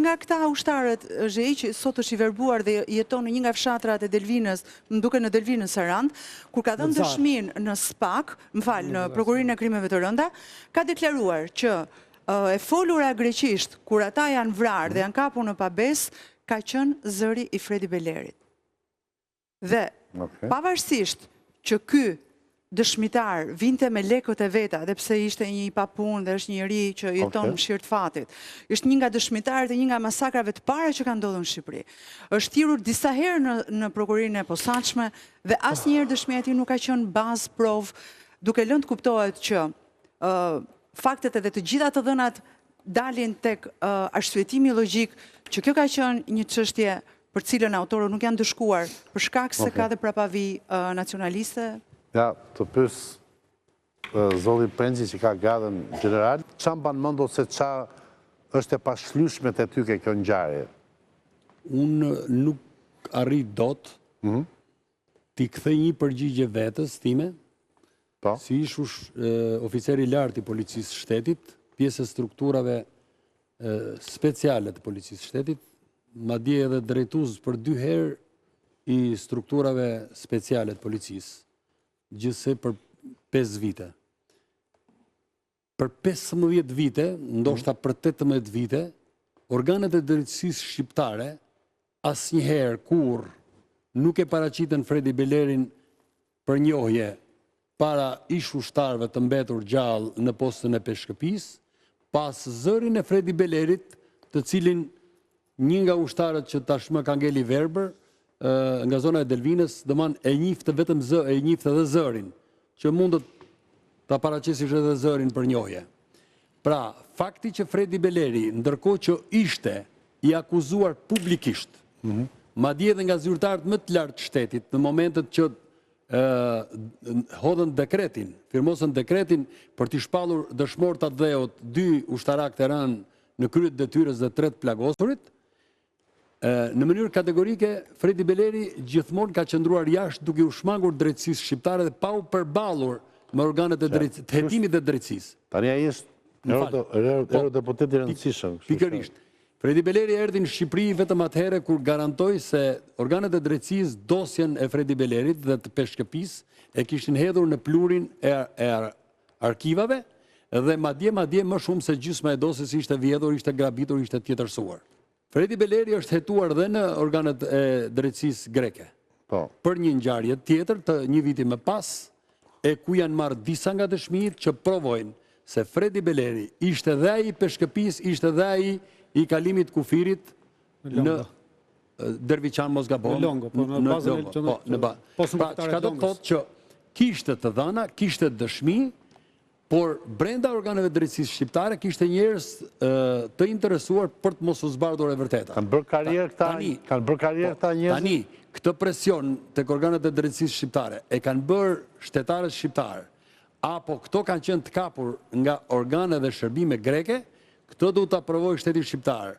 nga këta ushtarët zhej që sot është i verbuar dhe jeton në një nga fshatrat e Delvinës, më duke në Delvinën Sarand, kur ka dhënë dëshminë në SPAK, në Prokurinë e Krimeve të Rënda, ka deklaruar që e folura greqisht, kur ata janë vrarë dhe janë kapur në pabes, ka qenë zëri i Fredi Belerit. Dhe pavarësisht që ky dëshmitar vinte me lekët e veta, dhe pse ishte një i papun dhe është njëri që jeton në shirtë fatit. Është një nga dëshmitarët e një nga masakrave të para që ka ndodhur në Shqipëri. Është thirrur disa herë në Prokurinë e posaçme dhe asnjëherë dëshmia e tij nuk ka qenë bazë provë, duke lënë të kuptohet që faktet edhe të gjitha të dhënat dalin tek arsyetimi logjik që kjo ka qenë një çështje për cilën autorët nuk janë dëshkuar për shkak se ka dhe prapavi nacionaliste. Ja, të pys Zolli Prenxi që ka gadën general, qa më banë mëndo se qa është e pashlyshme të ty ke kjo ngjarje? Unë nuk arrit dot t'i kthej një përgjigje vetës time, si ishush oficer i lartë i policisë shtetit, pjesë e strukturave speciale të policisë shtetit, madje edhe drejtues për 2 herë i strukturave speciale të policisë, gjithse për 5 vite. Për 15 vite, ndoshta për 18 vite, organet e drejtësisë shqiptare asnjëherë kur nuk e paraqiten Fredi Belerin për njohje para ish ushtarëve të mbetur gjallë në postën e peshkëpisë, pas zërin e Fredi Belerit, të cilin një nga ushtarët që tashmë ka ngeli verbër, nga zona e Delvinës, dëman e njiftë vetëm e njiftë edhe zërin, që mundët ta paraqesish edhe zërin për njohje. Pra, fakti që Fredi Beleri, ndërkohë që ishte i akuzuar publikisht, madje edhe nga zyrtarët më të lartë shtetit, në momentet që hodhën dekretin, firmosën dekretin për t'i shpallur dëshmor të dheut 2 ushtarak të ranë në kryet detyrës dhe 3 plagosurit, në mënyrë kategorike, Fredi Beleri gjithmonë ka qëndruar jashtë duke u shmangur drejtësisë shqiptare dhe pa u përballur me organet e hetimit dhe drejtësisë. Tani ai është eurodeputet i rëndësishëm. Pikërisht. Fredi Beleri erdhi në Shqipëri vetëm atëherë kur garantoi se organet e drejtësisë dosjen e Fredi Belerit dhe të peshkëpisë e kishin hedhur në plurin e arkivave dhe madje më shumë se gjysma e dosjes ishte vjedhur, ishte grabitur, ishte tjetërsuar. Fredi Beleri është hetuar dhe në organet e drejtësisë greke. Për një ngjarje tjetër të një viti më pas, e ku janë marrë disa nga dëshmitë që provojnë se Fredi Beleri ishte dhe ai i peshkëpisë, ishte dhe ai i kalimit kufirit në Derviçan mos gabon. Në Longo, po në bazën e qendrës. Pra, çka do të thotë që kishte të dhëna, kishte dëshmi, por brenda organeve drejtësisë shqiptare kishte njerëz të interesuar për të mos u zbardhur e vërteta. Kanë bërë karrierë këta njerëz. Tani, këtë presion tek organet e drejtësisë shqiptare e kanë bërë shtetarët shqiptar, apo këto kanë qenë të kapur nga organe dhe shërbime greke, këtë duhet ta provojë shteti shqiptar.